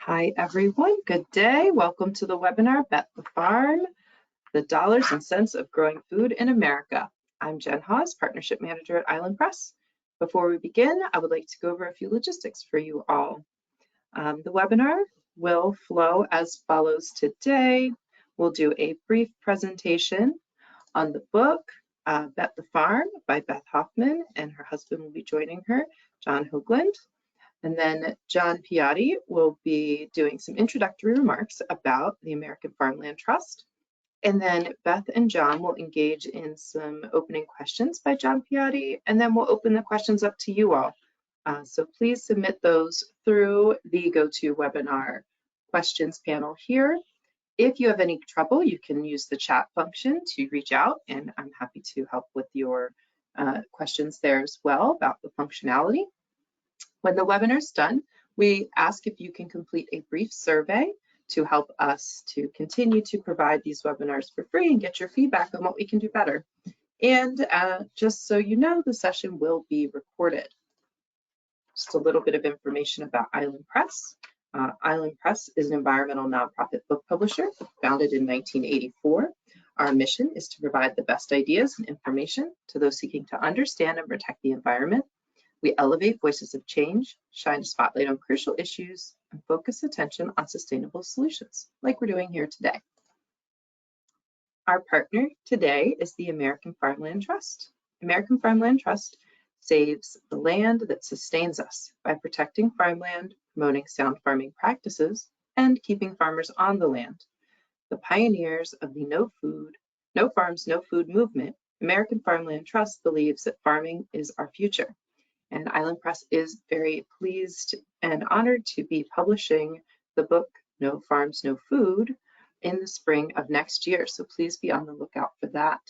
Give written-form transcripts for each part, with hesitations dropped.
Hi, everyone. Good day. Welcome to the webinar, Bet the Farm, the dollars and cents of growing food in America. I'm Jen Hawes, Partnership Manager at Island Press. Before we begin, I would like to go over a few logistics for you all. The webinar will flow as follows today. We'll do a brief presentation on the book, Bet the Farm by Beth Hoffman, and her husband will be joining her, John Hoagland. And then John Piatti will be doing some introductory remarks about the American Farmland Trust. And then Beth and John will engage in some opening questions by John Piatti, and then we'll open the questions up to you all. So please submit those through the GoToWebinar questions panel here. If you have any trouble, you can use the chat function to reach out, and I'm happy to help with your questions there as well about the functionality. When the webinar is done, we ask if you can complete a brief survey to help us to continue to provide these webinars for free and get your feedback on what we can do better. And just so you know, the session will be recorded. Just a little bit of information about Island Press. Island Press is an environmental nonprofit book publisher founded in 1984. Our mission is to provide the best ideas and information to those seeking to understand and protect the environment. We elevate voices of change, shine a spotlight on crucial issues, and focus attention on sustainable solutions, like we're doing here today. Our partner today is the American Farmland Trust. American Farmland Trust saves the land that sustains us by protecting farmland, promoting sound farming practices, and keeping farmers on the land. The pioneers of the No Farms, No Food movement, American Farmland Trust believes that farming is our future. And Island Press is very pleased and honored to be publishing the book, No Farms, No Food, in the spring of next year. So please be on the lookout for that.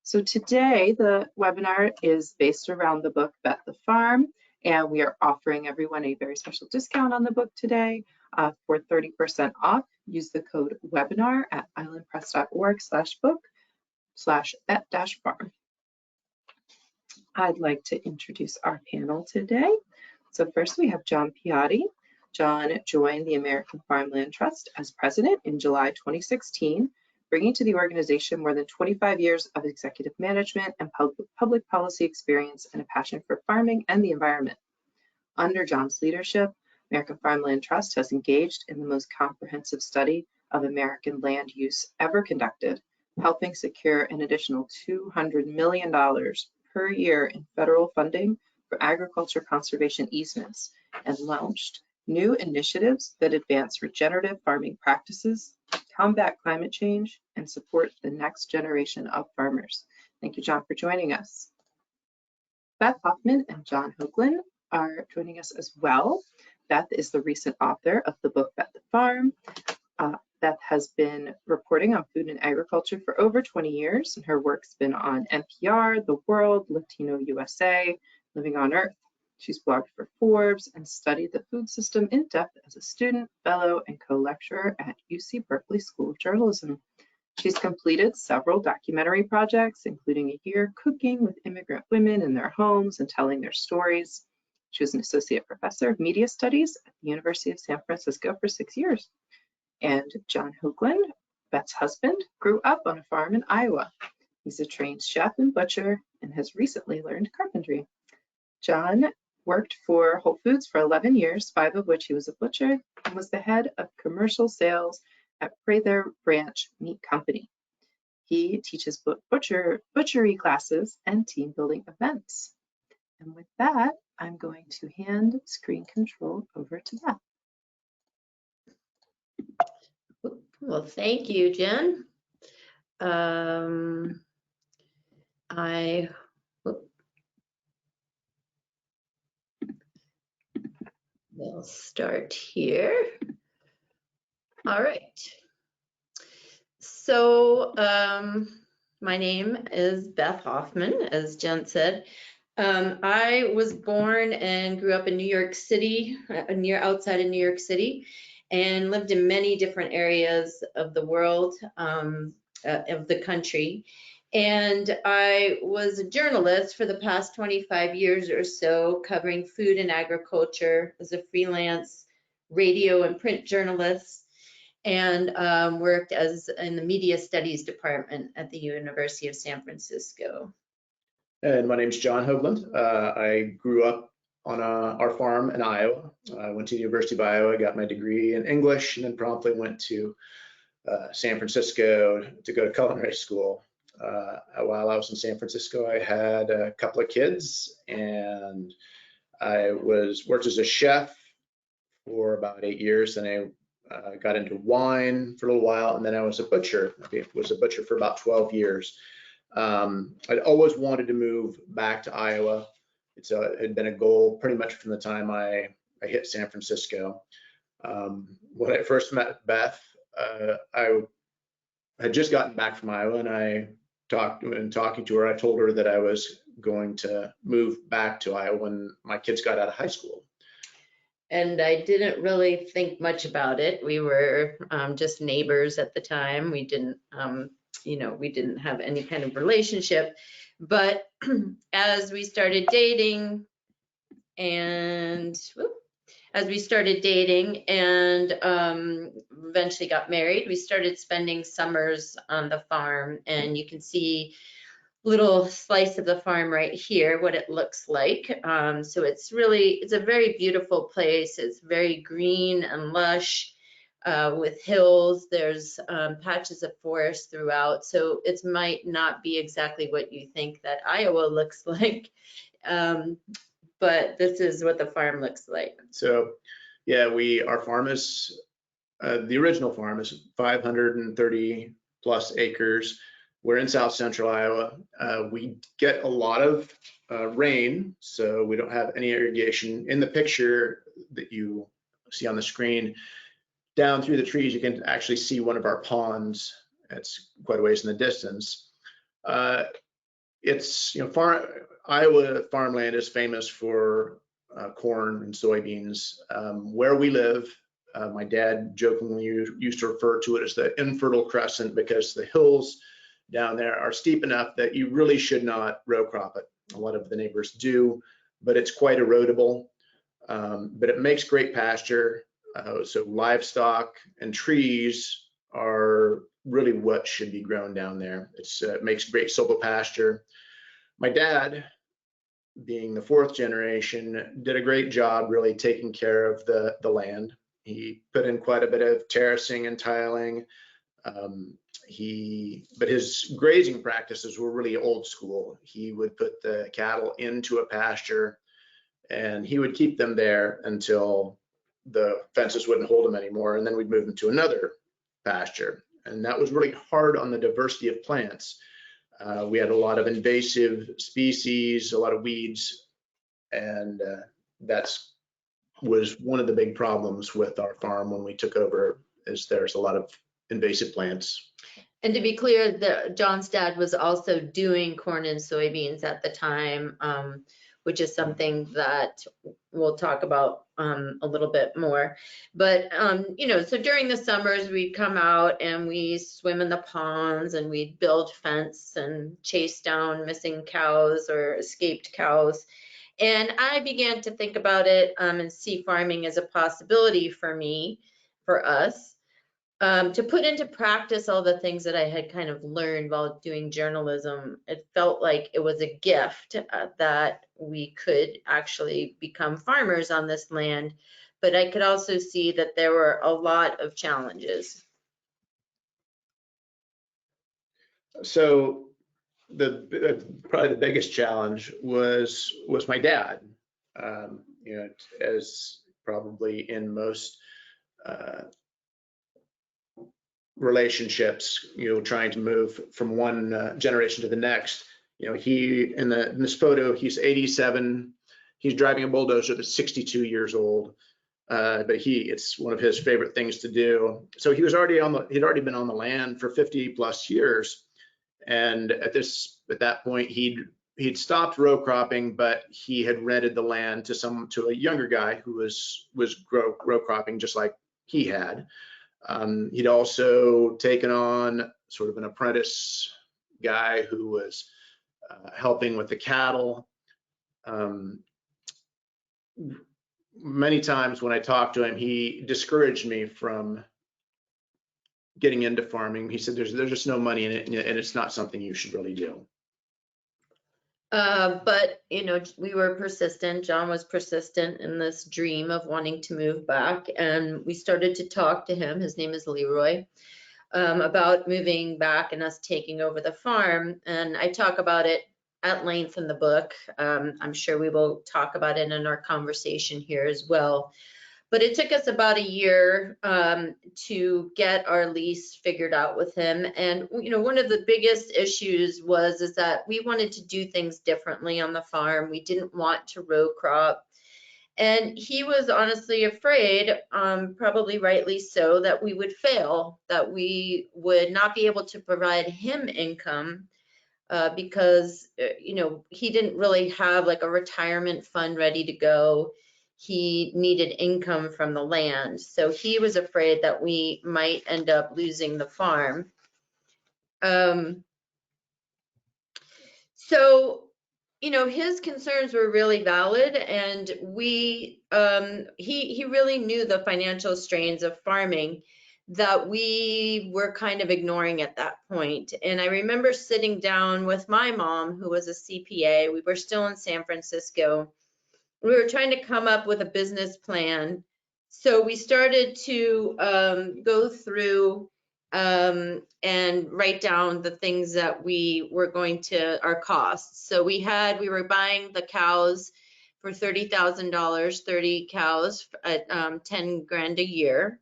So today, the webinar is based around the book, Bet the Farm, and we are offering everyone a very special discount on the book today for 30% off. Use the code webinar at islandpress.org/book/bet-farm. I'd like to introduce our panel today. So first we have John Piatti. John joined the American Farmland Trust as president in July 2016, bringing to the organization more than 25 years of executive management and public policy experience and a passion for farming and the environment. Under John's leadership, American Farmland Trust has engaged in the most comprehensive study of American land use ever conducted, helping secure an additional $200 million per year in federal funding for agriculture conservation easements, and launched new initiatives that advance regenerative farming practices, combat climate change, and support the next generation of farmers. Thank you, John, for joining us. Beth Hoffman and John Hoagland are joining us as well. Beth is the recent author of the book, Bet the Farm. Beth has been reporting on food and agriculture for over 20 years, and her work's been on NPR, The World, Latino USA, Living on Earth. She's blogged for Forbes and studied the food system in depth as a student, fellow, and co-lecturer at UC Berkeley School of Journalism. She's completed several documentary projects, including a year cooking with immigrant women in their homes and telling their stories. She was an associate professor of media studies at the University of San Francisco for 6 years. And John Hoagland, Beth's husband, grew up on a farm in Iowa. He's a trained chef and butcher and has recently learned carpentry. John worked for Whole Foods for 11 years, 5 of which he was a butcher, and was the head of commercial sales at Prather Branch Meat Company. He teaches butchery classes and team building events. And with that, I'm going to hand screen control over to Beth. Well, thank you, Jen. We'll start here. All right. So my name is Beth Hoffman, as Jen said. I was born and grew up in New York City, outside of New York City, and lived in many different areas of the world, of the country. And I was a journalist for the past 25 years or so, covering food and agriculture as a freelance radio and print journalist, and worked as in the media studies department at the University of San Francisco. And my name is John Hovland. I grew up on our farm in Iowa. I went to the University of Iowa, got my degree in English, and then promptly went to San Francisco to go to culinary school. While I was in San Francisco, I had a couple of kids, and I worked as a chef for about 8 years. Then I got into wine for a little while, and then I was a butcher. I was a butcher for about 12 years. I'd always wanted to move back to Iowa. It had been a goal pretty much from the time I hit San Francisco. When I first met Beth, I had just gotten back from Iowa, and talking to her, I told her that I was going to move back to Iowa when my kids got out of high school. And I didn't really think much about it. We were just neighbors at the time. We didn't, we didn't have any kind of relationship. But as we started dating and eventually got married, we started spending summers on the farm. And you can see little slice of the farm right here, what it looks like. So it's a very beautiful place. It's very green and lush with hills. There's patches of forest throughout. So it might not be exactly what you think that Iowa looks like, but this is what the farm looks like. So yeah, our farm is, the original farm is 530 plus acres. We're in South Central Iowa. We get a lot of rain, so we don't have any irrigation. In the picture that you see on the screen, down through the trees, you can actually see one of our ponds. It's quite a ways in the distance. Iowa farmland is famous for corn and soybeans. Where we live, my dad jokingly used to refer to it as the infertile crescent, because the hills down there are steep enough that you really should not row crop it. A lot of the neighbors do, but it's quite erodible. But it makes great pasture. So livestock and trees are really what should be grown down there. It makes great silvopasture. My dad, being the fourth generation, did a great job really taking care of the land. He put in quite a bit of terracing and tiling. But his grazing practices were really old school. He would put the cattle into a pasture, and he would keep them there until the fences wouldn't hold them anymore, and then we'd move them to another pasture. And that was really hard on the diversity of plants. We had a lot of invasive species, a lot of weeds, and that was one of the big problems with our farm when we took over, is there's a lot of invasive plants. And to be clear, John's dad was also doing corn and soybeans at the time, which is something that we'll talk about a little bit more. But, so during the summers, we'd come out and we swim in the ponds, and we'd build fence and chase down missing cows or escaped cows. And I began to think about it and see farming as a possibility for us. To put into practice all the things that I had kind of learned while doing journalism. It felt like it was a gift that we could actually become farmers on this land, but I could also see that there were a lot of challenges. So probably the biggest challenge was my dad. As probably in most relationships, trying to move from one generation to the next. He in this photo, he's 87. He's driving a bulldozer that's 62 years old, but it's one of his favorite things to do. So he'd already been on the land for 50 plus years, and at that point he'd stopped row cropping, but he had rented the land to a younger guy who was row cropping just like he had. He'd also taken on sort of an apprentice guy who was helping with the cattle. Many times when I talked to him, he discouraged me from getting into farming. He said, there's just no money in it, and it's not something you should really do. But, you know, we were persistent. John was persistent in this dream of wanting to move back. And we started to talk to him. His name is Leroy, about moving back and us taking over the farm. And I talk about it at length in the book. I'm sure we will talk about it in our conversation here as well. But it took us about a year to get our lease figured out with him. And, you know, one of the biggest issues is that we wanted to do things differently on the farm. We didn't want to row crop. And he was honestly afraid, probably rightly so, that we would fail, that we would not be able to provide him income because, you know, he didn't really have like a retirement fund ready to go. He needed income from the land. So he was afraid that we might end up losing the farm. So, you know, his concerns were really valid, and he really knew the financial strains of farming that we were kind of ignoring at that point. And I remember sitting down with my mom, who was a CPA. We were still in San Francisco. We were trying to come up with a business plan. So we started to go through and write down the things that we were going to, our costs. So we were buying the cows for $30,000, 30 cows at 10 grand a year.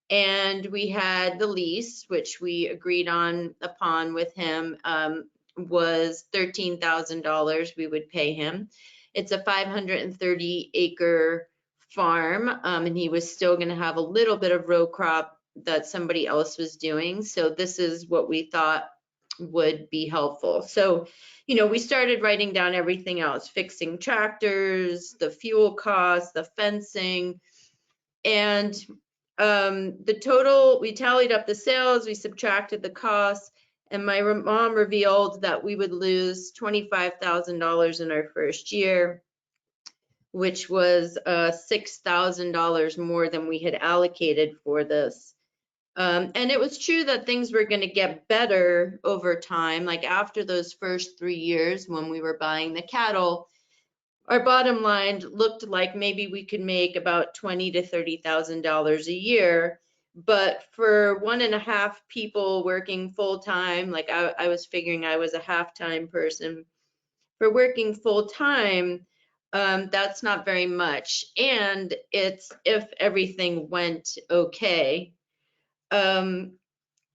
And we had the lease, which we agreed upon with him, was $13,000 we would pay him. It's a 530 acre farm, and he was still going to have a little bit of row crop that somebody else was doing. So this is what we thought would be helpful. So, you know, we started writing down everything else, fixing tractors, the fuel costs, the fencing, and the total, we tallied up the sales, we subtracted the costs, and my mom revealed that we would lose $25,000 in our first year, which was $6,000 more than we had allocated for this. And it was true that things were going to get better over time. Like after those first 3 years when we were buying the cattle, our bottom line looked like maybe we could make about $20,000 to $30,000 a year. But for 1.5 people working full time, like I was figuring I was a half-time person, for working full time, that's not very much. And it's if everything went okay,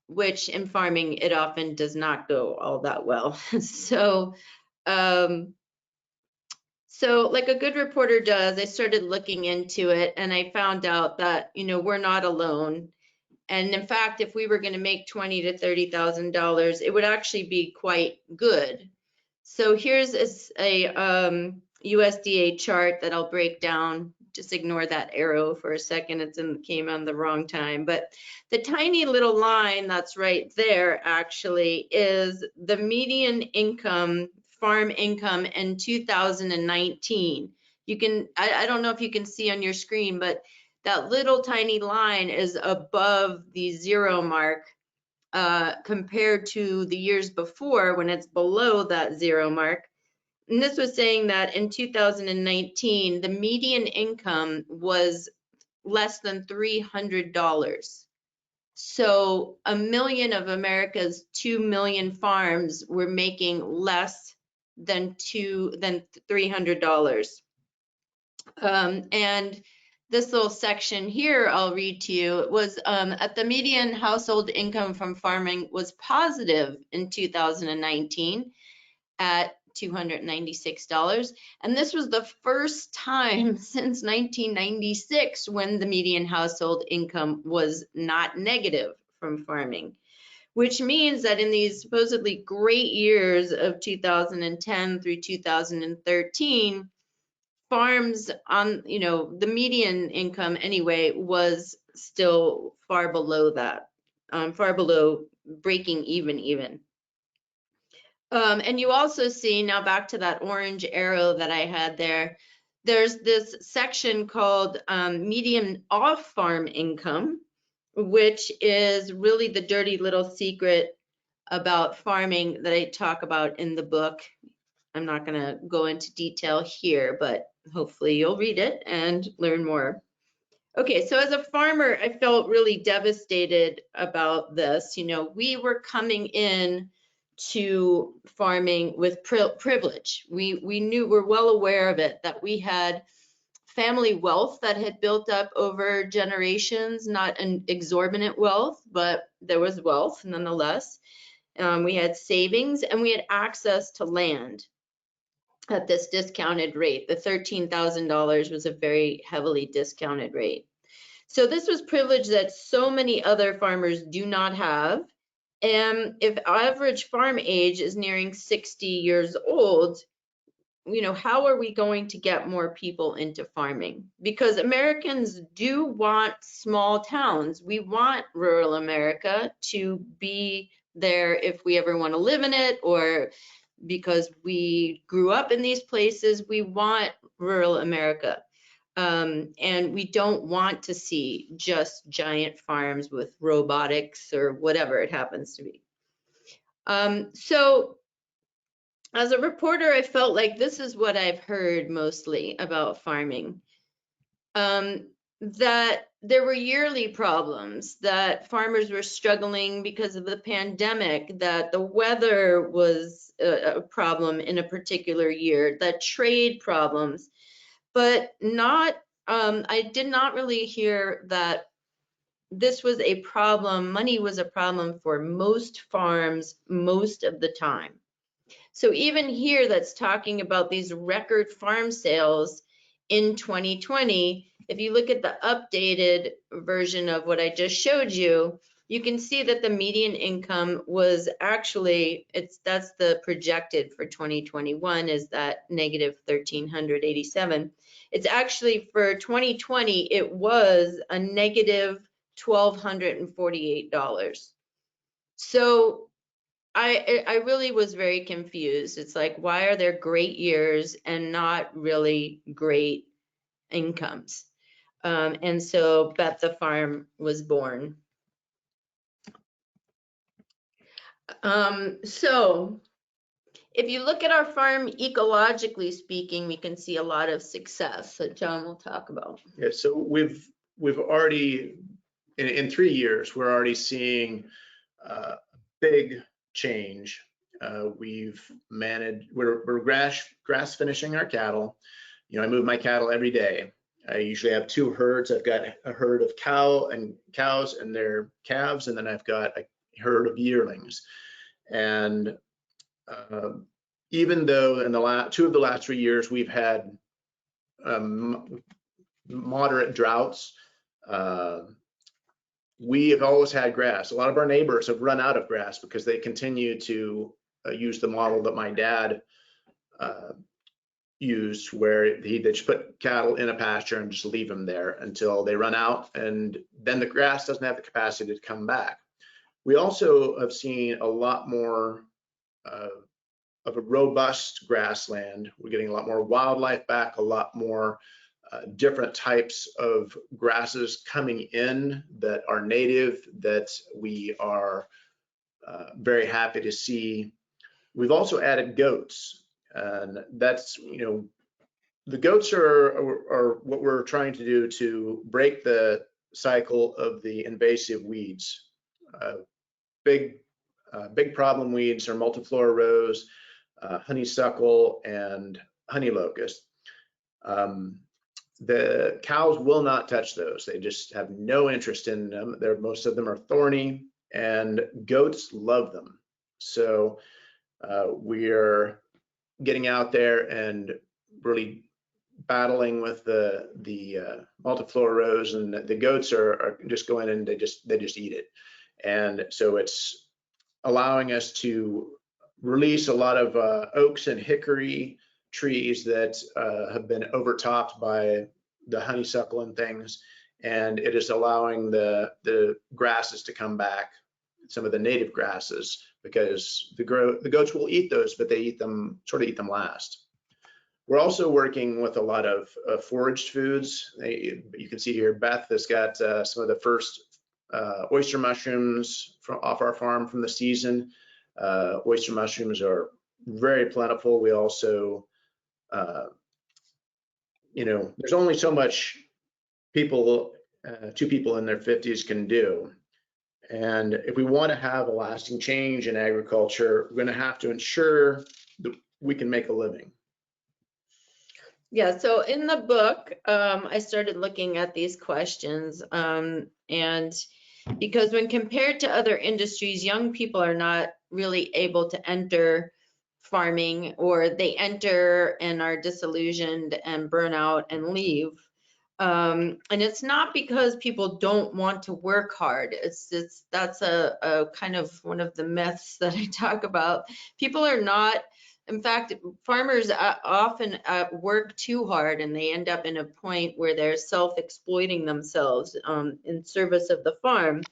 which in farming, it often does not go all that well. So like a good reporter does, I started looking into it, and I found out that, you know, we're not alone. And in fact, if we were going to make $20,000 to $30,000, it would actually be quite good. So here's a USDA chart that I'll break down. Just ignore that arrow for a second. Came on the wrong time. But the tiny little line that's right there actually is the median income, farm income in 2019. You can, I don't know if you can see on your screen, but that little tiny line is above the 0 mark compared to the years before when it's below that 0 mark. And this was saying that in 2019, the median income was less than $300. So 1 million of America's 2 million farms were making less than $300. And this little section here, I'll read to you. It was at the median household income from farming was positive in 2019 at $296. And this was the first time since 1996 when the median household income was not negative from farming, which means that in these supposedly great years of 2010 through 2013, farms on, you know, the median income anyway was still far below that, far below breaking even. And you also see, now back to that orange arrow that I had there, there's this section called median off-farm income, which is really the dirty little secret about farming that I talk about in the book. I'm not going to go into detail here, but hopefully you'll read it and learn more. Okay, so as a farmer, I felt really devastated about this. You know, we were coming in to farming with privilege. We're well aware of it, that we had family wealth that had built up over generations, not an exorbitant wealth, but there was wealth nonetheless. We had savings and we had access to land at this discounted rate. The $13,000 was a very heavily discounted rate. So this was privilege that so many other farmers do not have. And if average farm age is nearing 60 years old, you know, how are we going to get more people into farming? Because Americans do want small towns. We want rural America to be there if we ever want to live in it, or because we grew up in these places, we want rural America. And we don't want to see just giant farms with robotics or whatever it happens to be. So as a reporter, I felt like this is what I've heard mostly about farming. That there were yearly problems, that farmers were struggling because of the pandemic, that the weather was a problem in a particular year, that trade problems, but not, I did not really hear that this was a problem, money was a problem for most farms most of the time. So even here, that's talking about these record farm sales in 2020. If you look at the updated version of what I just showed you, you can see that the median income was actually, that's the projected for 2021 is that negative 1,387. It's actually for 2020, it was a negative $1,248. So I really was very confused. It's like, why are there great years and not really great incomes? And so Bet the Farm was born. So if you look at our farm ecologically speaking, we can see a lot of success that John will talk about. Yeah, so we've already in 3 years we're already seeing big change. We're grass finishing our cattle. You know, I move my cattle every day. I usually have 2 herds. I've got a herd of cows and their calves, and then I've got a herd of yearlings. And even though in the 2 of the last 3 years we've had moderate droughts, we have always had grass. A lot of our neighbors have run out of grass because they continue to use the model that my dad used, where they just put cattle in a pasture and just leave them there until they run out, and then the grass doesn't have the capacity to come back. We also have seen a lot more of a robust grassland. We're getting a lot more wildlife back, a lot more different types of grasses coming in that are native, that we are very happy to see. We've also added goats, and that's, you know, the goats are what we're trying to do to break the cycle of the invasive weeds. Big problem weeds are multiflora rose, honeysuckle, and honey locust. The cows will not touch those. They just have no interest in them. Most of them are thorny, and goats love them. So we're getting out there and really battling with the multiflora rose, and the goats are just going and they just eat it. And so it's allowing us to release a lot of oaks and hickory trees that have been overtopped by the honeysuckle and things, and it is allowing the grasses to come back some of the native grasses, because the goats will eat those, but they eat them last. We're also working with a lot of foraged foods. You can see here, Beth has got some of the first oyster mushrooms off our farm from the season. Oyster mushrooms are very plentiful. We also, there's only so much two people in their 50s can do. And if we want to have a lasting change in agriculture, we're going to have to ensure that we can make a living. Yeah, so in the book, I started looking at these questions, and because when compared to other industries, young people are not really able to enter farming, or they enter and are disillusioned and burn out and leave. And it's not because people don't want to work hard. That's a kind of one of the myths that I talk about. People are not. In fact, farmers often work too hard, and they end up in a point where they're self-exploiting themselves in service of the farm.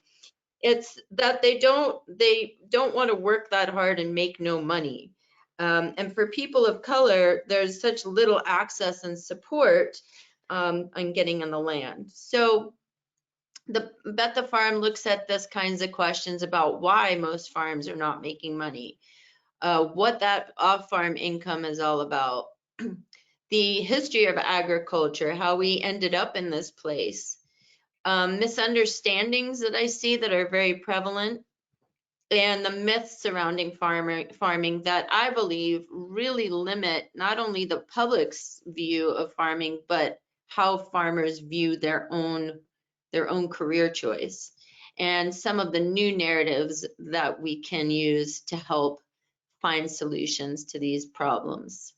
It's that they don't want to work that hard and make no money. And for people of color, there's such little access and support on getting on the land. So the Bet the Farm looks at this kinds of questions about why most farms are not making money. What that off-farm income is all about, the history of agriculture, how we ended up in this place, misunderstandings that I see that are very prevalent, and the myths surrounding farming that I believe really limit not only the public's view of farming, but how farmers view their own career choice, and some of the new narratives that we can use to help find solutions to these problems.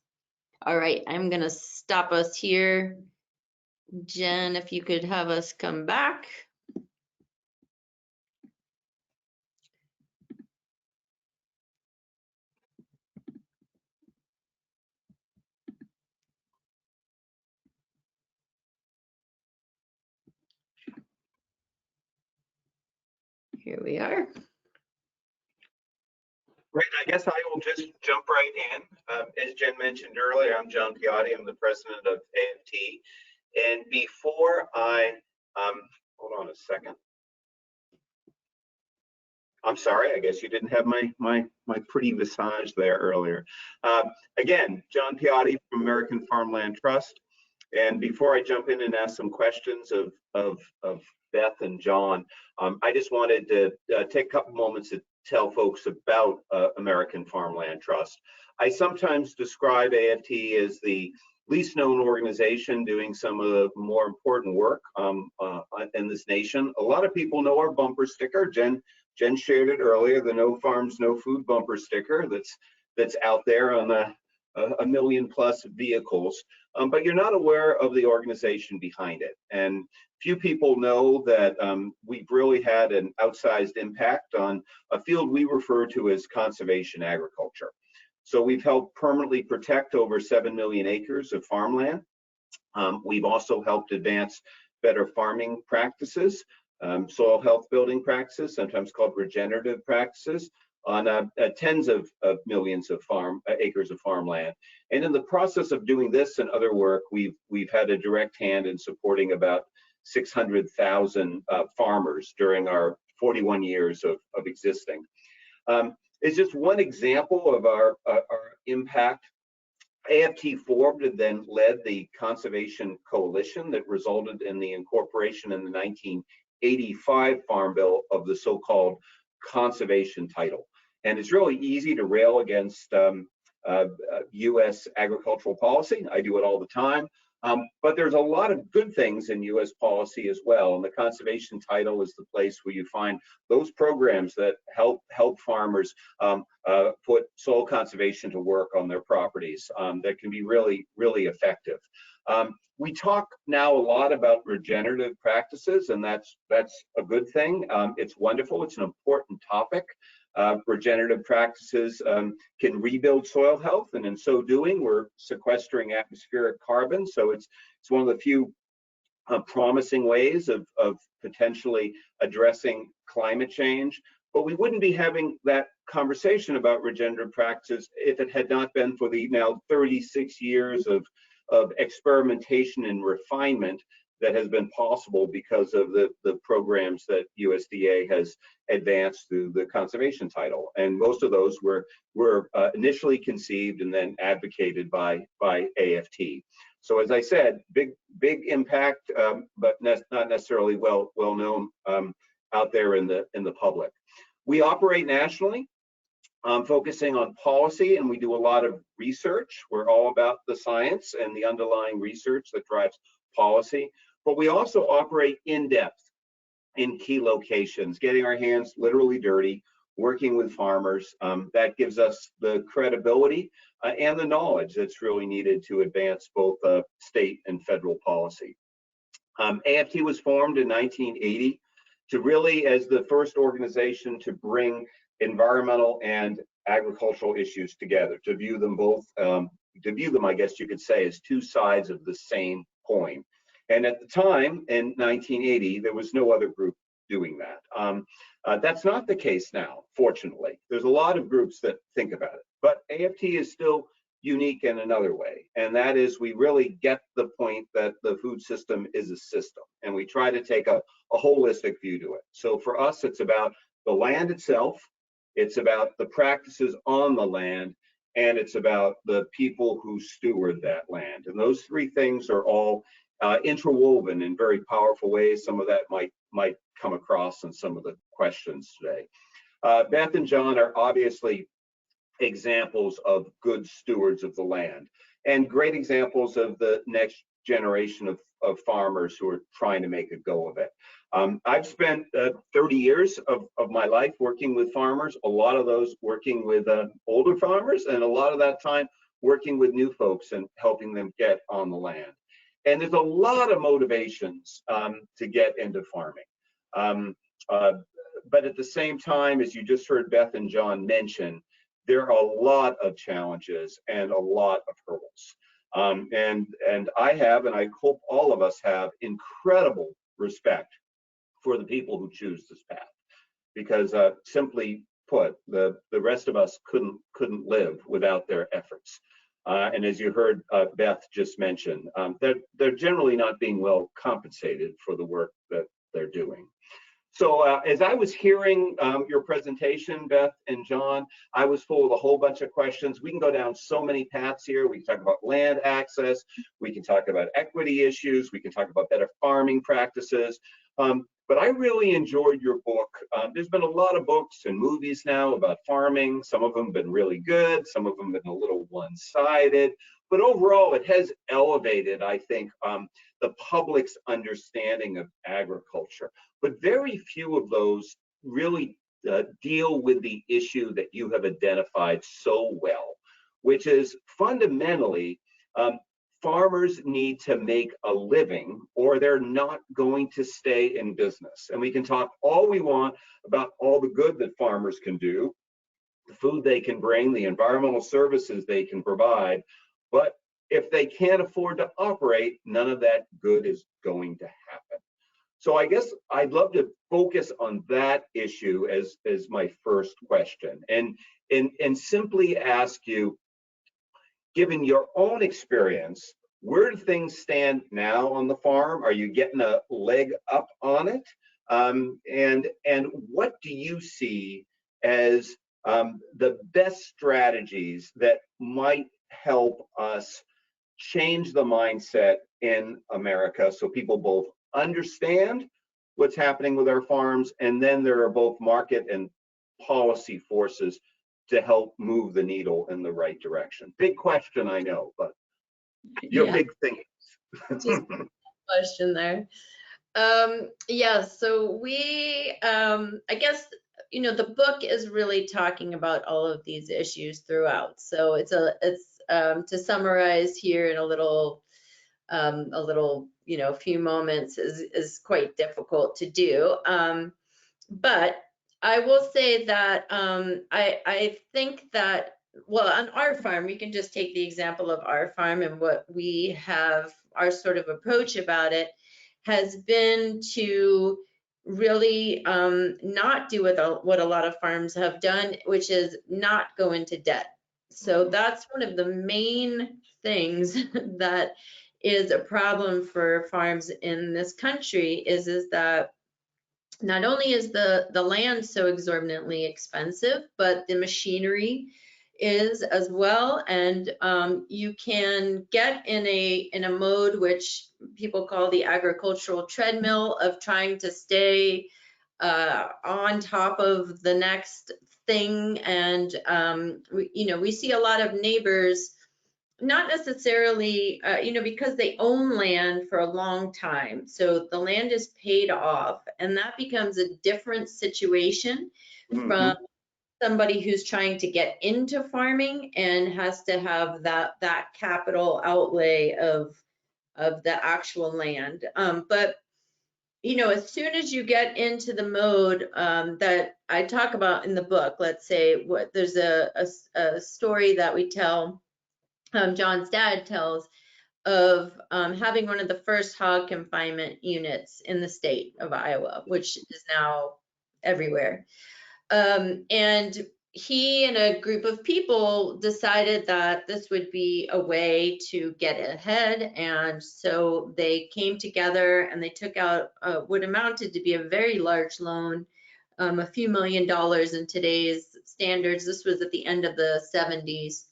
All right, I'm going to stop us here. Jen, if you could have us come back. Here we are. Great. I guess I will just jump right in. As Jen mentioned earlier, I'm John Piotti. I'm the president of AFT. And before I, hold on a second. I'm sorry, I guess you didn't have my pretty visage there earlier. Again, John Piotti from American Farmland Trust. And before I jump in and ask some questions of Beth and John, I just wanted to take a couple moments to tell folks about American Farmland Trust. I sometimes describe AFT as the least known organization doing some of the more important work in this nation. A lot of people know our bumper sticker. Jen shared it earlier, the No Farms, No Food bumper sticker that's out there on a million plus vehicles, but you're not aware of the organization behind it. And few people know that we've really had an outsized impact on a field we refer to as conservation agriculture. So we've helped permanently protect over 7 million acres of farmland. We've also helped advance better farming practices, soil health building practices, sometimes called regenerative practices, on tens of millions of acres of farmland. And in the process of doing this and other work, we've had a direct hand in supporting about 600,000 farmers during our 41 years of existing. It's just one example of our impact. AFT formed and then led the Conservation Coalition that resulted in the incorporation in the 1985 Farm Bill of the so-called conservation title. And it's really easy to rail against U.S. agricultural policy. I do it all the time. But there's a lot of good things in U.S. policy as well. And the conservation title is the place where you find those programs that help farmers put soil conservation to work on their properties that can be really, really effective. We talk now a lot about regenerative practices, and that's a good thing. It's wonderful. It's an important topic. Regenerative practices can rebuild soil health, and in so doing, we're sequestering atmospheric carbon. So it's one of the few promising ways of potentially addressing climate change. But we wouldn't be having that conversation about regenerative practices if it had not been for the now 36 years of experimentation and refinement that has been possible because of the programs that USDA has advanced through the conservation title. And most of those were initially conceived and then advocated by AFT. So as I said, big impact, but not necessarily well known out there in the public. We operate nationally, focusing on policy, and we do a lot of research. We're all about the science and the underlying research that drives policy. But we also operate in depth in key locations, getting our hands literally dirty, working with farmers. That gives us the credibility and the knowledge that's really needed to advance both state and federal policy. AFT was formed in 1980 to really, as the first organization to bring environmental and agricultural issues together, to view them both, I guess you could say, as two sides of the same coin. And at the time, in 1980, there was no other group doing that. That's not the case now, fortunately. There's a lot of groups that think about it, but AFT is still unique in another way, and that is we really get the point that the food system is a system, and we try to take a holistic view to it. So for us, it's about the land itself, it's about the practices on the land, and it's about the people who steward that land. And those three things are all interwoven in very powerful ways. Some of that might come across in some of the questions today. Beth and John are obviously examples of good stewards of the land and great examples of the next generation of farmers who are trying to make a go of it. I've spent 30 years of my life working with farmers, a lot of those working with older farmers, and a lot of that time working with new folks and helping them get on the land. And there's a lot of motivations to get into farming. But at the same time, as you just heard Beth and John mention, there are a lot of challenges and a lot of hurdles. And I have, and I hope all of us have, incredible respect for the people who choose this path. Because simply put, the rest of us couldn't live without their efforts. And as you heard Beth just mention, they're generally not being well compensated for the work that they're doing. So as I was hearing your presentation, Beth and John, I was full of a whole bunch of questions. We can go down so many paths here. We can talk about land access. We can talk about equity issues. We can talk about better farming practices. But I really enjoyed your book. There's been a lot of books and movies now about farming. Some of them have been really good. Some of them have been a little one-sided. But overall, it has elevated, I think, the public's understanding of agriculture. But very few of those really deal with the issue that you have identified so well, which is fundamentally, farmers need to make a living or they're not going to stay in business. And we can talk all we want about all the good that farmers can do, the food they can bring, the environmental services they can provide. But if they can't afford to operate, none of that good is going to happen. So I guess I'd love to focus on that issue as my first question and simply ask you, given your own experience, where do things stand now on the farm? Are you getting a leg up on it? And what do you see as the best strategies that might help us change the mindset in America so people both understand what's happening with our farms, and then there are both market and policy forces to help move the needle in the right direction? Big question, I know, but your big thing. Just a question there. Yeah, so we, I guess, you know, the book is really talking about all of these issues throughout. So it's to summarize here in a little, you know, few moments is quite difficult to do. But I will say that I think that, well, on our farm, we can just take the example of our farm, and what we have, our sort of approach about it has been to really not do what a lot of farms have done, which is not go into debt. So that's one of the main things that is a problem for farms in this country is that not only is the land so exorbitantly expensive, but the machinery is as well. And you can get in a mode which people call the agricultural treadmill of trying to stay on top of the next thing. And we see a lot of neighbors, not necessarily, because they own land for a long time. So the land is paid off, and that becomes a different situation from somebody who's trying to get into farming and has to have that capital outlay of the actual land. But as soon as you get into the mode that I talk about in the book, let's say there's a story that we tell. John's dad tells of having one of the first hog confinement units in the state of Iowa, which is now everywhere. And he and a group of people decided that this would be a way to get ahead. And so they came together and they took out what amounted to be a very large loan, a few $1 million in today's standards. This was at the end of the 70s.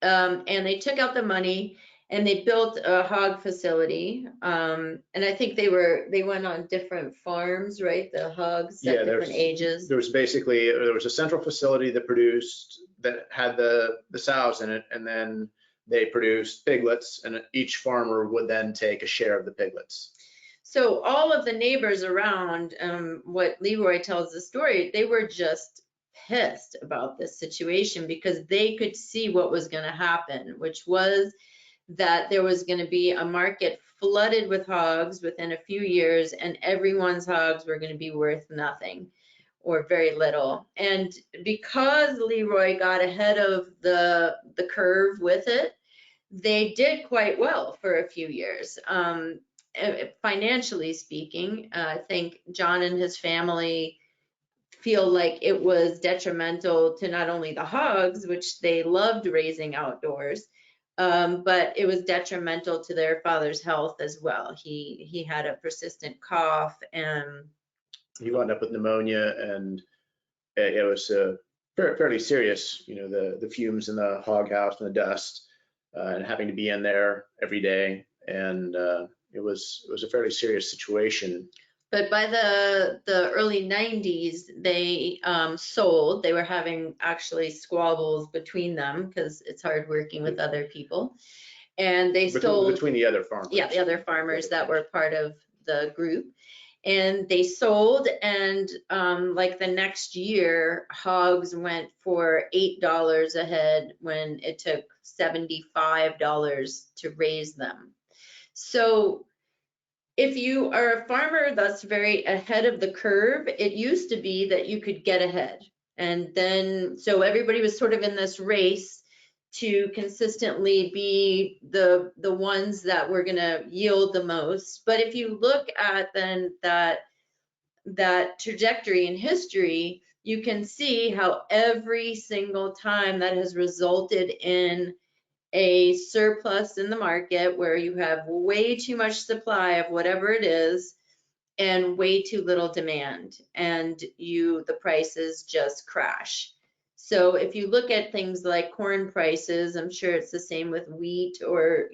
And they took out the money and they built a hog facility. And I think they went on different farms, right? The hogs at different ages. There was a central facility that had the sows in it, and then they produced piglets, and each farmer would then take a share of the piglets. So all of the neighbors around, what Leroy tells the story, they were just pissed about this situation because they could see what was going to happen, which was that there was going to be a market flooded with hogs within a few years, and everyone's hogs were going to be worth nothing or very little. And because Leroy got ahead of the curve with it, they did quite well for a few years. Financially speaking, I think John and his family feel like it was detrimental to not only the hogs, which they loved raising outdoors, but it was detrimental to their father's health as well. He had a persistent cough and he wound up with pneumonia, and it was fairly serious. The fumes in the hog house and the dust, and having to be in there every day, and it was a fairly serious situation. But by the early 90s, they sold. They were having actually squabbles between them because it's hard working with other people. And they sold between the other farmers. Yeah, the other farmers that were part of the group. And they sold, and like the next year, hogs went for $8 a head when it took $75 to raise them. So if you are a farmer that's very ahead of the curve, it used to be that you could get ahead. And then, so everybody was sort of in this race to consistently be the ones that were going to yield the most. But if you look at then that trajectory in history, you can see how every single time that has resulted in a surplus in the market where you have way too much supply of whatever it is and way too little demand, and the prices just crash. So if you look at things like corn prices, I'm sure it's the same with wheat or,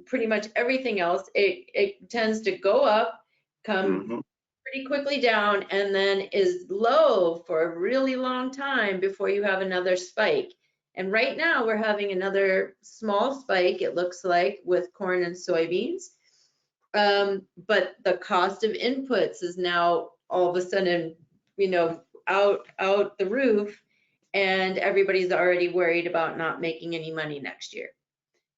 pretty much everything else, it tends to go up, come pretty quickly down, and then is low for a really long time before you have another spike. And right now we're having another small spike, it looks like, with corn and soybeans. But the cost of inputs is now all of a sudden, out the roof, and everybody's already worried about not making any money next year.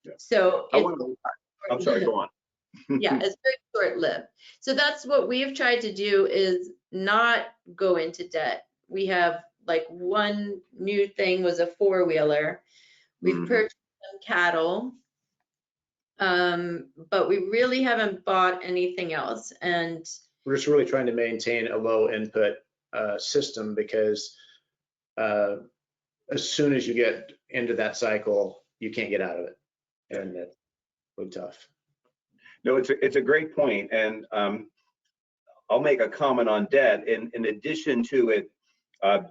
Yeah. So I'm sorry, go on. Yeah, it's very short-lived. So that's what we've tried to do, is not go into debt. We have like one new thing was a four-wheeler. We've purchased some cattle, but we really haven't bought anything else. And we're just really trying to maintain a low input system, because as soon as you get into that cycle, you can't get out of it, and that's really tough. No, it's a great point, and I'll make a comment on debt. In addition to it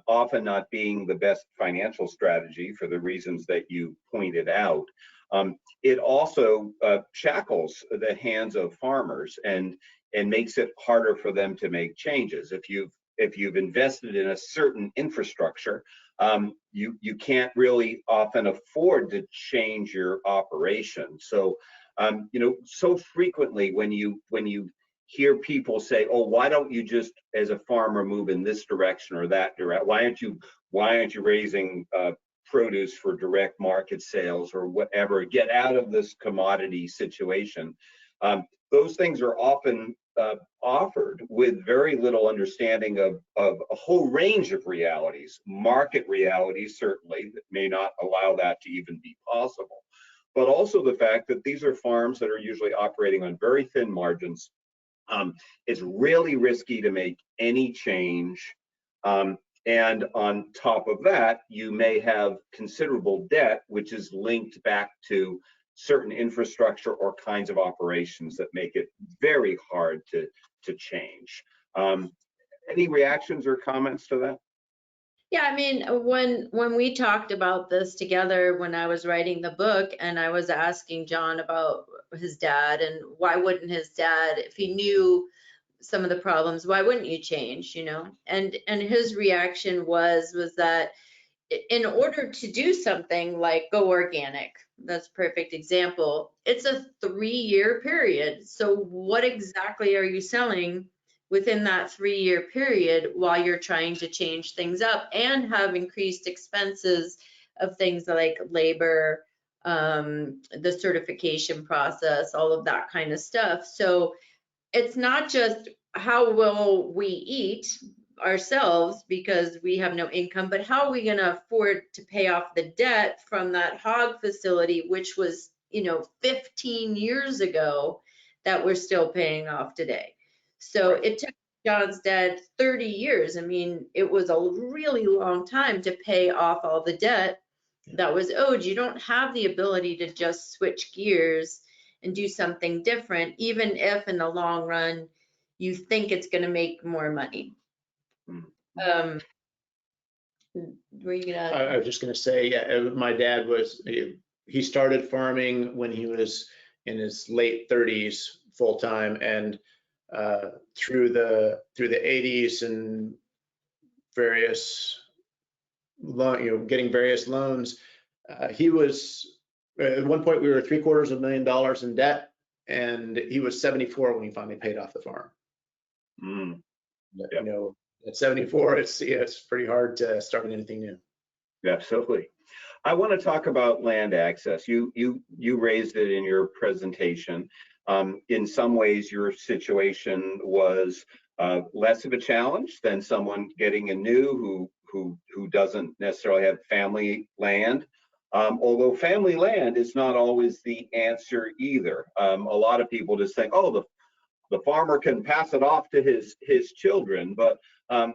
often not being the best financial strategy for the reasons that you pointed out, it also shackles the hands of farmers and makes it harder for them to make changes. If you've invested in a certain infrastructure, you can't really often afford to change your operation. So so frequently when you hear people say, oh, why don't you just as a farmer move in this direction or that direction? Why aren't you raising produce for direct market sales or whatever? Get out of this commodity situation. Those things are often offered with very little understanding of a whole range of realities, market realities certainly that may not allow that to even be possible, but also the fact that these are farms that are usually operating on very thin margins. It's really risky to make any change. And on top of that, you may have considerable debt, which is linked back to certain infrastructure or kinds of operations that make it very hard to change. Any reactions or comments to that? Yeah, I mean, when we talked about this together, when I was writing the book and I was asking John about his dad and why wouldn't his dad, if he knew some of the problems, why wouldn't you change, And his reaction was that in order to do something like go organic, that's a perfect example, it's a 3-year period. So what exactly are you selling within that 3-year period while you're trying to change things up and have increased expenses of things like labor, the certification process, all of that kind of stuff. So it's not just how will we eat ourselves because we have no income, but how are we going to afford to pay off the debt from that hog facility, which was, 15 years ago, that we're still paying off today. So it took John's dad 30 years. I mean, it was a really long time to pay off all the debt that was owed. You don't have the ability to just switch gears and do something different, even if in the long run you think it's going to make more money. Were you gonna? I was just going to say, yeah, my dad he started farming when he was in his late 30s full time, and through the 80s and various getting various loans, he was at one point we were $750,000 in debt, and he was 74 when he finally paid off the farm. Yep. At 74, it's pretty hard to start anything new. Absolutely. I want to talk about land access. You raised it in your presentation. In some ways, your situation was less of a challenge than someone getting a new who doesn't necessarily have family land. Although family land is not always the answer either. A lot of people just think, oh, the farmer can pass it off to his children, but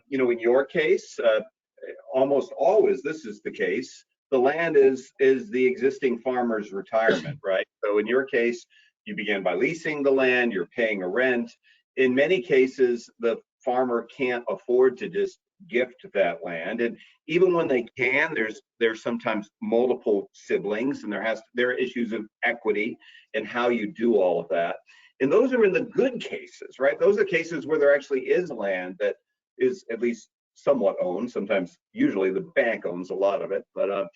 in your case, almost always this is the case. The land is the existing farmer's retirement, right? So in your case, you began by leasing the land, you're paying a rent. In many cases, the farmer can't afford to just gift that land, and even when they can, there's sometimes multiple siblings, and there are issues of equity and how you do all of that. And those are in the good cases, right? Those are cases where there actually is land that is at least somewhat owned. Sometimes, usually the bank owns a lot of it. But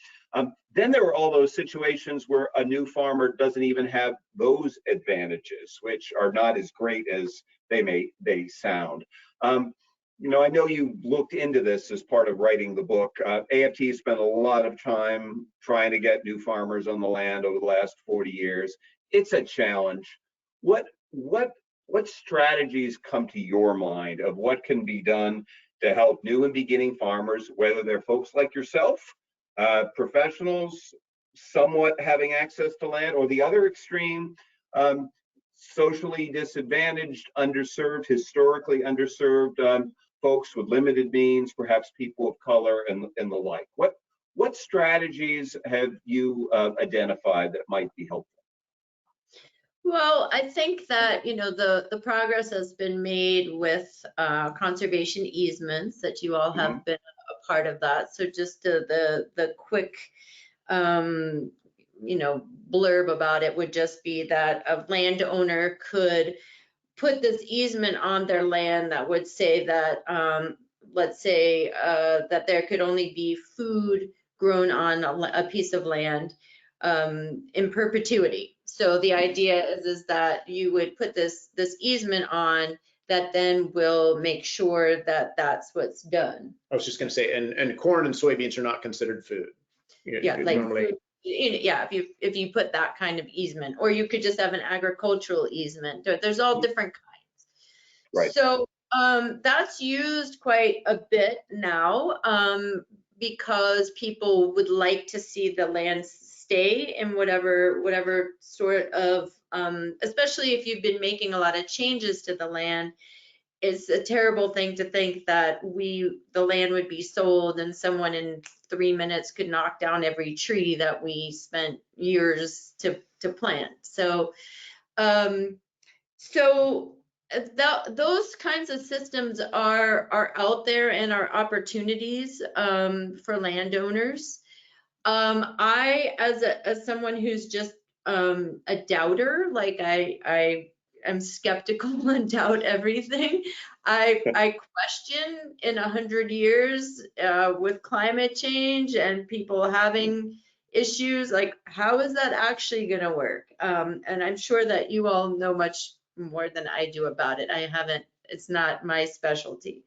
then there are all those situations where a new farmer doesn't even have those advantages, which are not as great as they sound. I know you looked into this as part of writing the book. AFT spent a lot of time trying to get new farmers on the land over the last 40 years. It's a challenge. What strategies come to your mind of what can be done to help new and beginning farmers, whether they're folks like yourself, professionals, somewhat having access to land, or the other extreme, socially disadvantaged, underserved, historically underserved folks with limited means, perhaps people of color and the like. What strategies have you identified that might be helpful? Well, I think that, the progress has been made with conservation easements, that you all have been a part of that. So just the quick, blurb about it would just be that a landowner could put this easement on their land that would say that, let's say, that there could only be food grown on a piece of land in perpetuity. So the idea is that you would put this easement on that then will make sure that that's what's done. I was just going to say, and corn and soybeans are not considered food. Yeah, like normally, food, yeah, if you put that kind of easement, or you could just have an agricultural easement. There's all different kinds. Right. So that's used quite a bit now because people would like to see the land stay in whatever sort of, especially if you've been making a lot of changes to the land. It's a terrible thing to think that the land would be sold and someone in 3 minutes could knock down every tree that we spent years to plant. So, those kinds of systems are out there and are opportunities for landowners. I, as someone who's just a doubter, like I am skeptical and doubt everything. I question in 100 years with climate change and people having issues, like how is that actually going to work? And I'm sure that you all know much more than I do about it. It's not my specialty.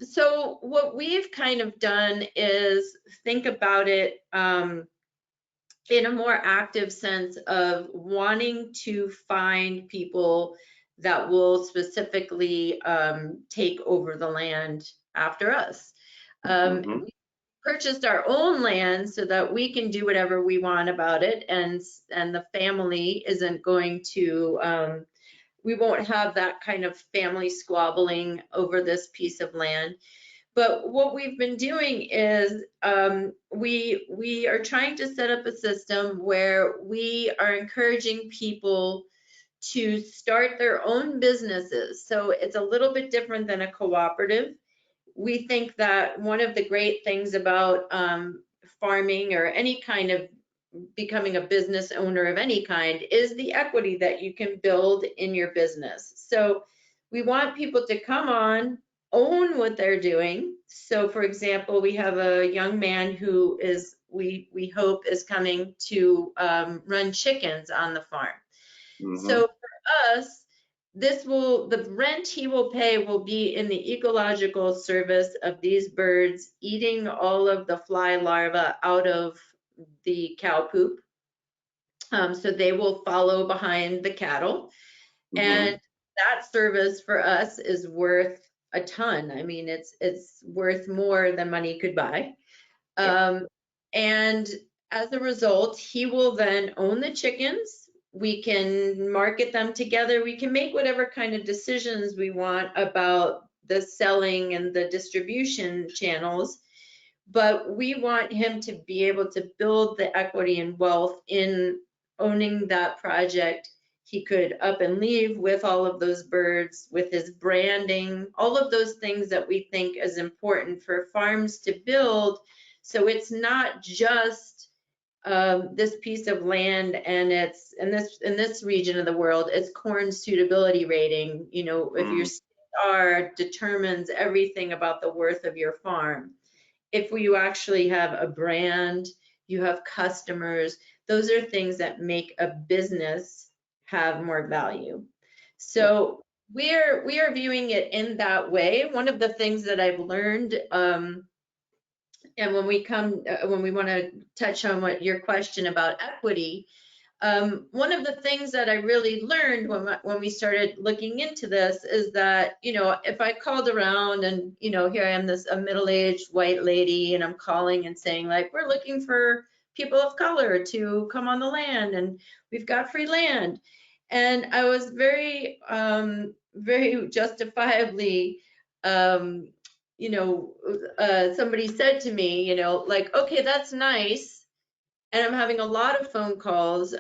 So what we've kind of done is think about it in a more active sense of wanting to find people that will specifically take over the land after us. We purchased our own land so that we can do whatever we want about it, and the family isn't going to, we won't have that kind of family squabbling over this piece of land. But what we've been doing is we are trying to set up a system where we are encouraging people to start their own businesses. So it's a little bit different than a cooperative. We think that one of the great things about farming or any kind of becoming a business owner of any kind is the equity that you can build in your business. So we want people to come on, own what they're doing. So for example, we have a young man who is, we hope is coming to run chickens on the farm. So for us, the rent he will pay will be in the ecological service of these birds eating all of the fly larvae out of the cow poop. So they will follow behind the cattle. And that service for us is worth a ton. I mean, it's worth more than money could buy. And as a result, he will then own the chickens. We can market them together. We can make whatever kind of decisions we want about the selling and the distribution channels. But we want him to be able to build the equity and wealth in owning that project. He could up and leave with all of those birds, with his branding, all of those things that we think is important for farms to build. So it's not just this piece of land, and it's in this region of the world, it's corn suitability rating. You know, if your star determines everything about the worth of your farm. If you actually have a brand, you have customers, those are things that make a business have more value. So we are viewing it in that way. One of the things that I've learned, and when we want to touch on what your question about equity, one of the things that I really learned when we started looking into this is that, you know, if I called around and, you know, here I am, a middle-aged white lady, and I'm calling and saying, like, we're looking for people of color to come on the land and we've got free land. And I was very, very justifiably, somebody said to me, like, okay, that's nice. And I'm having a lot of phone calls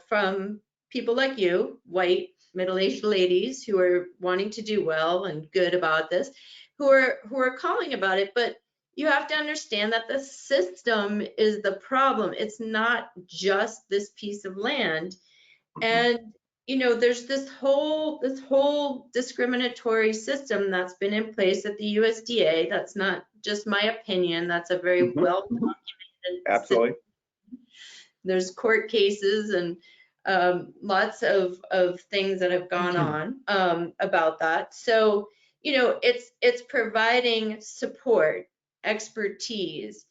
from people like you, white, middle-aged ladies who are wanting to do well and good about this, who are calling about it. But you have to understand that the system is the problem. It's not just this piece of land. And there's this whole discriminatory system that's been in place at the USDA. That's not just my opinion. That's a very well documented Absolutely. system. There's court cases and lots of things that have gone on about that. So it's providing support, expertise,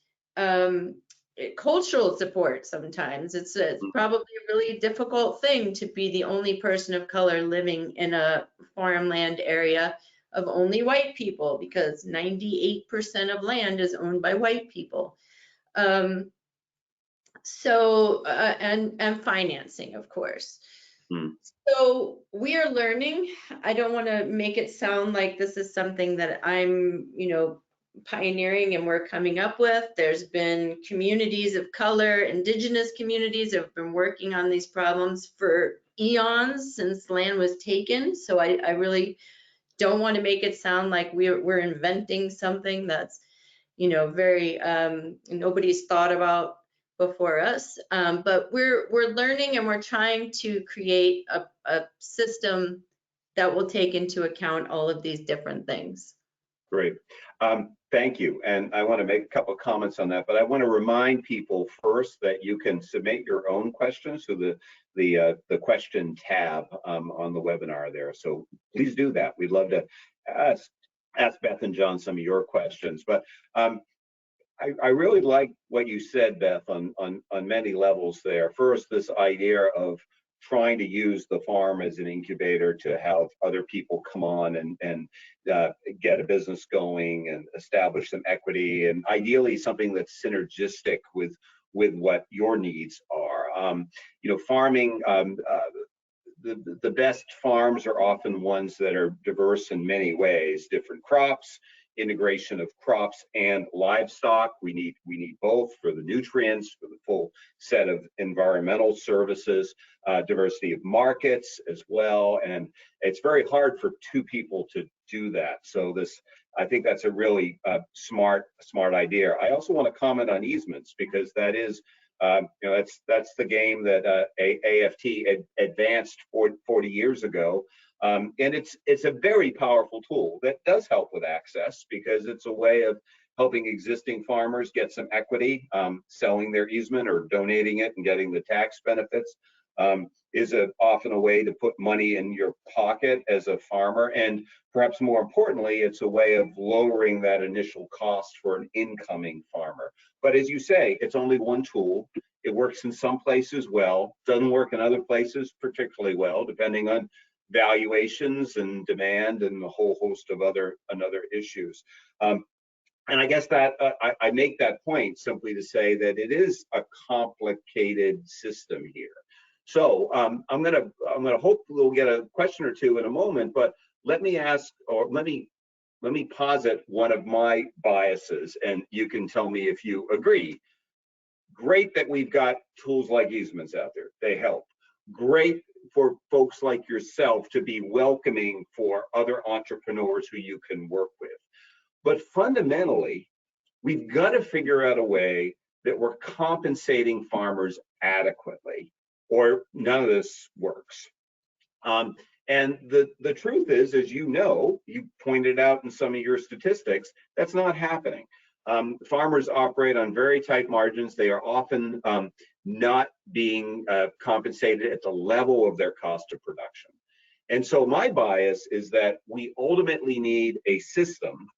cultural support. Sometimes it's probably a really difficult thing to be the only person of color living in a farmland area of only white people, because 98% of land is owned by white people. And financing, of course. So we are learning. I don't want to make it sound like this is something that I'm, pioneering and we're coming up with. There's been communities of color, indigenous communities have been working on these problems for eons since land was taken. So I really don't want to make it sound like we're inventing something that's, very nobody's thought about before us. But we're learning and we're trying to create a system that will take into account all of these different things. Great. Thank you. And I want to make a couple of comments on that, but I want to remind people first that you can submit your own questions to the question tab on the webinar there. So please do that. We'd love to ask Beth and John some of your questions. But I really like what you said, Beth, on many levels there. First, this idea of trying to use the farm as an incubator to have other people come on and get a business going and establish some equity, and ideally something that's synergistic with what your needs are. Farming, the best farms are often ones that are diverse in many ways, different crops, integration of crops and livestock. We need both for the nutrients, for the full set of environmental services, diversity of markets as well. And it's very hard for two people to do that. So I think that's a really smart idea. I also want to comment on easements, because that is, that's the game that AFT advanced 40 years ago. And it's a very powerful tool that does help with access, because it's a way of helping existing farmers get some equity, selling their easement or donating it and getting the tax benefits. Is often a way to put money in your pocket as a farmer, and perhaps more importantly, it's a way of lowering that initial cost for an incoming farmer. But as you say, it's only one tool. It works in some places well, doesn't work in other places particularly well, depending on valuations and demand and a whole host of other issues. And I guess that I make that point simply to say that it is a complicated system here. So I'm gonna hope we'll get a question or two in a moment, but let me ask, or let me posit one of my biases, and you can tell me if you agree. Great that we've got tools like easements out there. They help. Great for folks like yourself to be welcoming for other entrepreneurs who you can work with. But fundamentally, we've got to figure out a way that we're compensating farmers adequately, or none of this works. And the truth is, as you know, you pointed out in some of your statistics, that's not happening. Farmers operate on very tight margins. They are often not being compensated at the level of their cost of production. And so my bias is that we ultimately need a system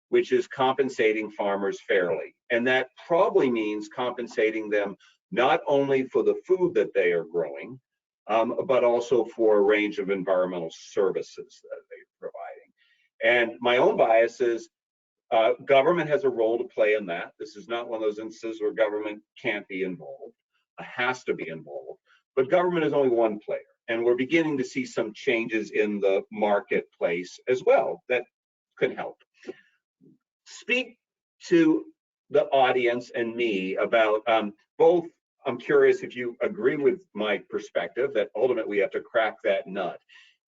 which is compensating farmers fairly. And that probably means compensating them not only for the food that they are growing, but also for a range of environmental services that they're providing. And my own bias is government has a role to play in that. This is not one of those instances where government can't be involved, has to be involved. But government is only one player. and we're beginning to see some changes in the marketplace as well that could help. Speak to the audience and me about both. I'm curious if you agree with my perspective that ultimately we have to crack that nut.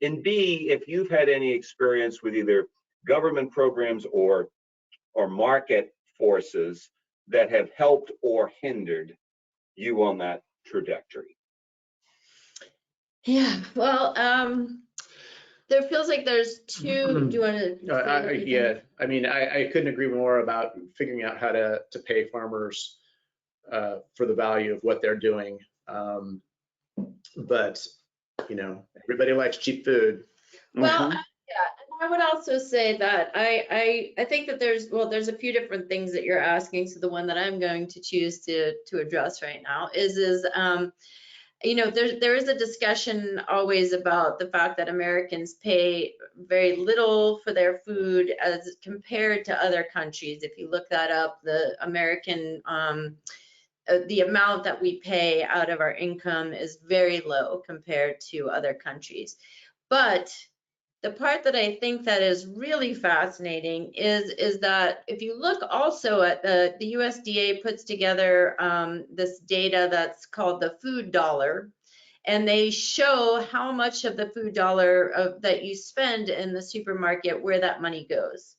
And B, if you've had any experience with either government programs or market forces that have helped or hindered you on that trajectory. Yeah, well, there feels like there's two. Do you want to? Yeah, I mean, I couldn't agree more about figuring out how to pay farmers for the value of what they're doing. But, you know, everybody likes cheap food. Well, yeah, and I would also say that I think that there's a few different things that you're asking. So the one that I'm going to choose to address right now is you know, there is a discussion always about the fact that Americans pay very little for their food as compared to other countries. If you look that up, the American the amount that we pay out of our income is very low compared to other countries. But the part that I think that is really fascinating is that if you look also at the USDA puts together this data that's called the food dollar, and they show how much of the food dollar that you spend in the supermarket, where that money goes.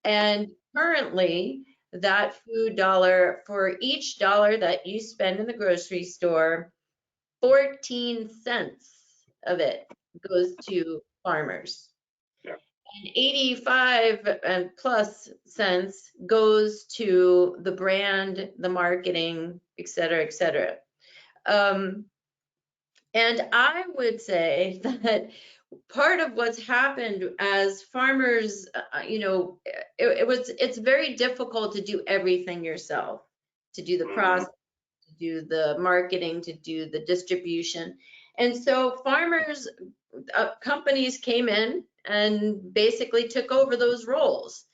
And currently, that food dollar, for each dollar that you spend in the grocery store, 14 cents of it goes to farmers. Yeah. And 85 and plus cents goes to the brand, the marketing, et cetera, et cetera. And I would say that part of what's happened as farmers, you know, it's very difficult to do everything yourself, to do the process, to do the marketing, to do the distribution. And so farmers, companies came in and basically took over those roles.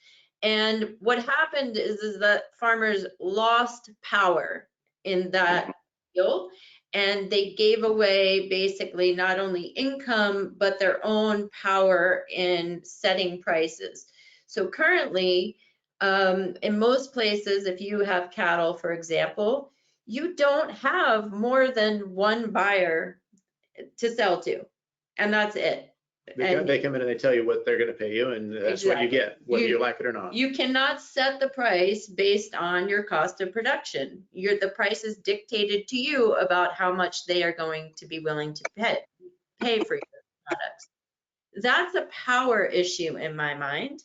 And what happened is that farmers lost power in that field, and they gave away basically not only income, but their own power in setting prices. So currently, in most places, if you have cattle, for example, you don't have more than one buyer to sell to, and that's it. They come in and they tell you what they're going to pay you, and that's what you get, whether you like it or not. You cannot set the price based on your cost of production. The price is dictated to you about how much they are going to be willing to pay for your products. That's a power issue in my mind.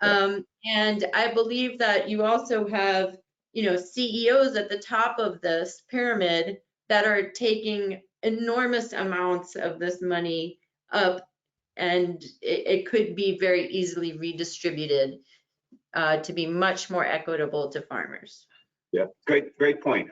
And I believe that you also have, you know, CEOs at the top of this pyramid that are taking enormous amounts of this money up, and it could be very easily redistributed to be much more equitable to farmers. Yeah, great point.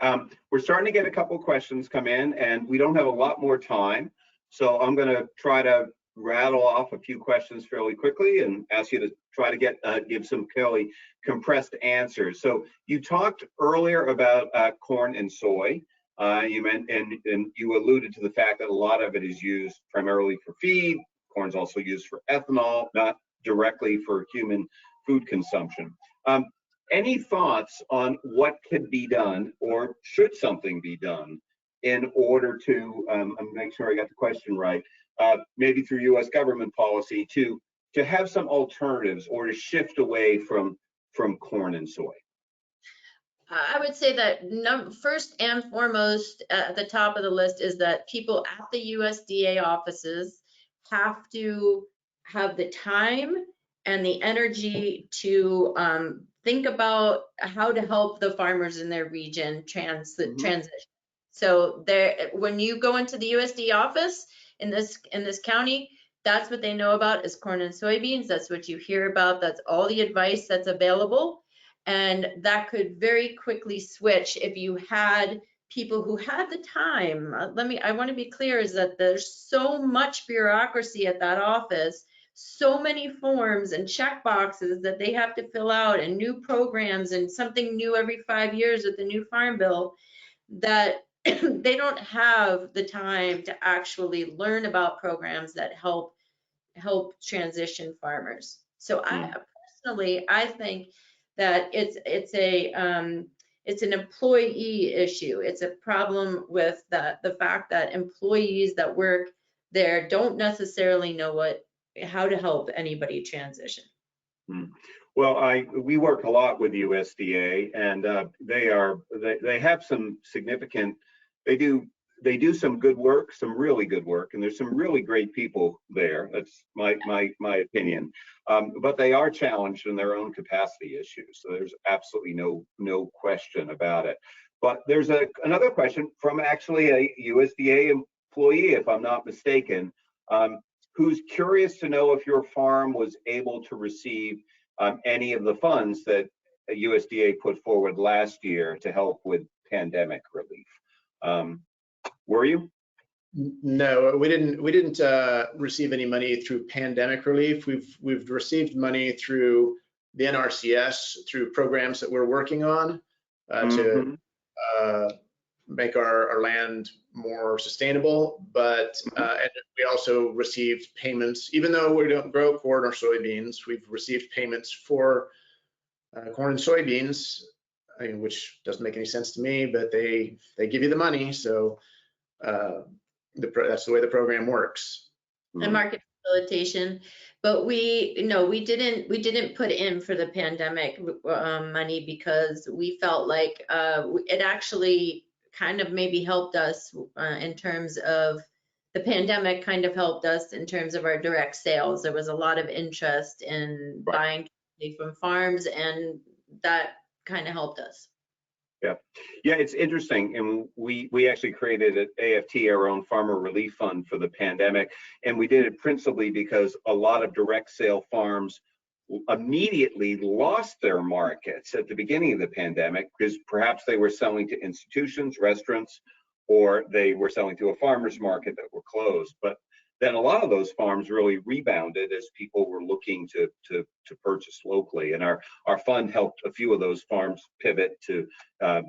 We're starting to get a couple questions come in, and we don't have a lot more time. So I'm going to try to rattle off a few questions fairly quickly and ask you to try to give some fairly compressed answers. So you talked earlier about corn and soy. You meant, and you alluded to the fact that a lot of it is used primarily for feed. Corn's also used for ethanol, not directly for human food consumption. Any thoughts on what could be done, or should something be done in order to, I'm making sure I got the question right, maybe through U.S. government policy to have some alternatives or to shift away from corn and soy? I would say that first and foremost at the top of the list is that people at the USDA offices have to have the time and the energy to think about how to help the farmers in their region transition. So when you go into the USDA office in this county, that's what they know about is corn and soybeans. That's what you hear about. That's all the advice that's available. And that could very quickly switch if you had people who had the time. I want to be clear is that there's so much bureaucracy at that office, so many forms and check boxes that they have to fill out, and new programs and something new every 5 years with the new farm bill, that they don't have the time to actually learn about programs that help transition farmers. So I personally, I think that it's an employee issue. It's a problem with the fact that employees that work there don't necessarily know how to help anybody transition. Well, we work a lot with USDA, and they have some significant. They do some good work, some really good work, and there's some really great people there. That's my opinion. But they are challenged in their own capacity issues. So there's absolutely no question about it. But there's another question from actually a USDA employee, if I'm not mistaken, who's curious to know if your farm was able to receive any of the funds that USDA put forward last year to help with pandemic relief. Were you? No, we didn't receive any money through pandemic relief. We've received money through the NRCS through programs that we're working on to make our land more sustainable. But and we also received payments, even though we don't grow corn or soybeans, we've received payments for corn and soybeans, which doesn't make any sense to me, but they give you the money, so that's the way the program works. And market facilitation, but we didn't put in for the pandemic money because we felt like it actually kind of maybe helped us in terms of the pandemic kind of helped us in terms of our direct sales. There was a lot of interest in buying from farms, and that kind of helped us. Yeah, it's interesting, and we actually created an AFT, our own farmer relief fund, for the pandemic, and we did it principally because a lot of direct sale farms immediately lost their markets at the beginning of the pandemic because perhaps they were selling to institutions, restaurants, or they were selling to a farmer's market that were closed. But then a lot of those farms really rebounded as people were looking to purchase locally, and our fund helped a few of those farms pivot to a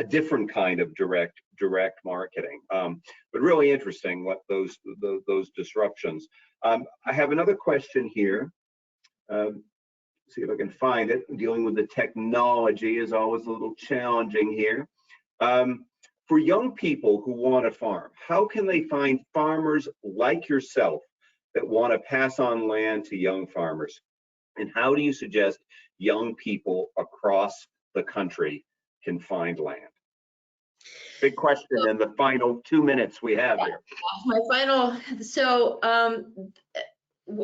different kind of direct marketing. But really interesting what those disruptions. I have another question here. See if I can find it. Dealing with the technology is always a little challenging here. For young people who want to farm, how can they find farmers like yourself that want to pass on land to young farmers? And how do you suggest young people across the country can find land? Big question in the final 2 minutes we have here.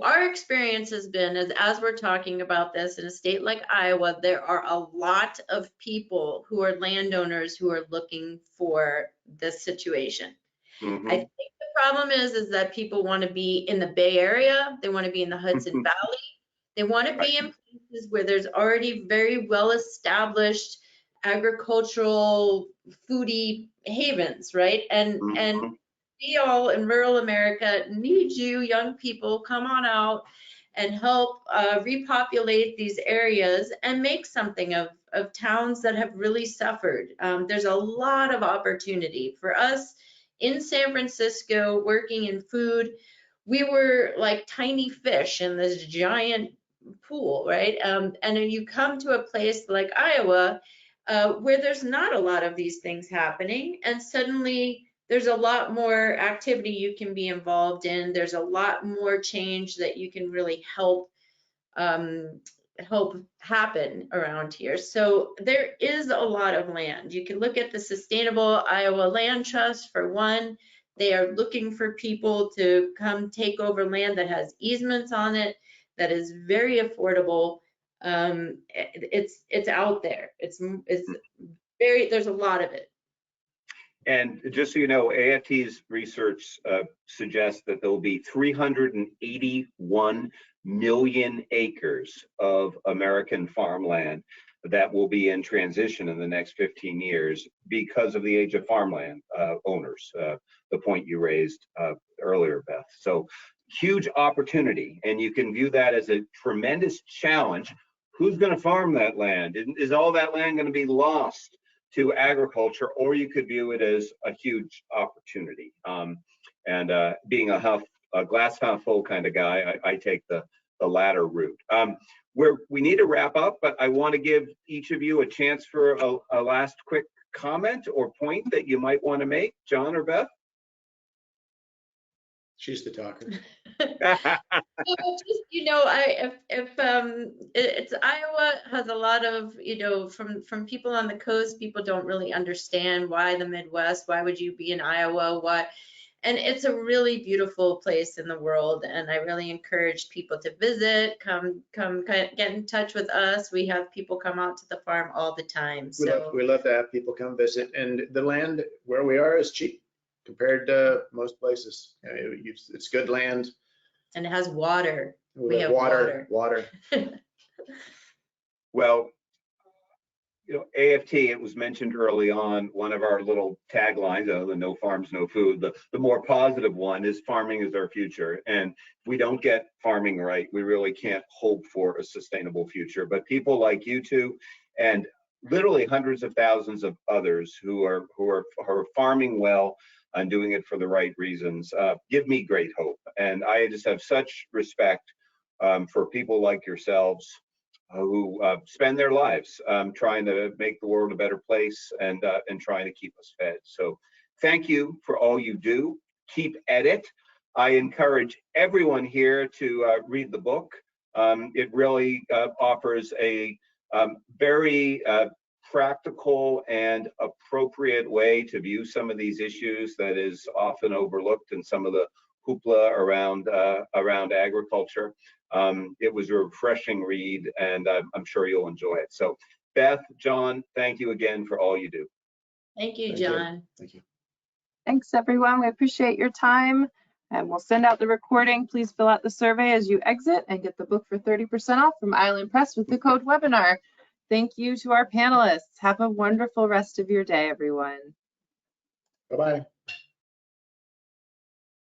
Our experience has been, as we're talking about this, in a state like Iowa, there are a lot of people who are landowners who are looking for this situation. I think the problem is that people want to be in the Bay Area, they want to be in the Hudson Valley, they want to be in places where there's already very well established agricultural foodie havens, right? And we all in rural America need you, young people, come on out and help repopulate these areas and make something of towns that have really suffered. There's a lot of opportunity for us in San Francisco working in food. We were like tiny fish in this giant pool, right? And then you come to a place like Iowa where there's not a lot of these things happening, and suddenly there's a lot more activity you can be involved in. There's a lot more change that you can really help happen around here. So there is a lot of land. You can look at the Sustainable Iowa Land Trust for one. They are looking for people to come take over land that has easements on it, that is very affordable. It's out there. It's very, there's a lot of it. And just so you know, AFT's research suggests that there will be 381 million acres of American farmland that will be in transition in the next 15 years because of the age of farmland owners, the point you raised earlier, Beth. So huge opportunity, and you can view that as a tremendous challenge. Who's going to farm that land? Is all that land going to be lost to agriculture, or you could view it as a huge opportunity. Being a glass half full kind of guy, I take the latter route. We need to wrap up, but I want to give each of you a chance for a last quick comment or point that you might want to make. John or Beth? She's the talker. It's Iowa has a lot of, from people on the coast, people don't really understand why the Midwest, why would you be in Iowa, why? And it's a really beautiful place in the world, and I really encourage people to visit, come get in touch with us. We have people come out to the farm all the time. We love to have people come visit, and the land where we are is cheap compared to most places. It's good land. And it has water. We have water. Well, AFT, it was mentioned early on, one of our little taglines, the no farms, no food. The more positive one is farming is our future. And if we don't get farming right, we really can't hope for a sustainable future. But people like you two and literally hundreds of thousands of others who are farming well and doing it for the right reasons give me great hope. And I just have such respect for people like yourselves who spend their lives trying to make the world a better place and trying to keep us fed. So thank you for all you do. Keep at it. I encourage everyone here to read the book. It really offers a very practical and appropriate way to view some of these issues that is often overlooked in some of the hoopla around agriculture. It was a refreshing read, and I'm sure you'll enjoy it. So Beth, John, thank you again for all you do. Thank you, John. Thank you. Thanks, everyone. We appreciate your time, and we'll send out the recording. Please fill out the survey as you exit and get the book for 30% off from Island Press with the code webinar. Thank you to our panelists. Have a wonderful rest of your day, everyone. Bye-bye.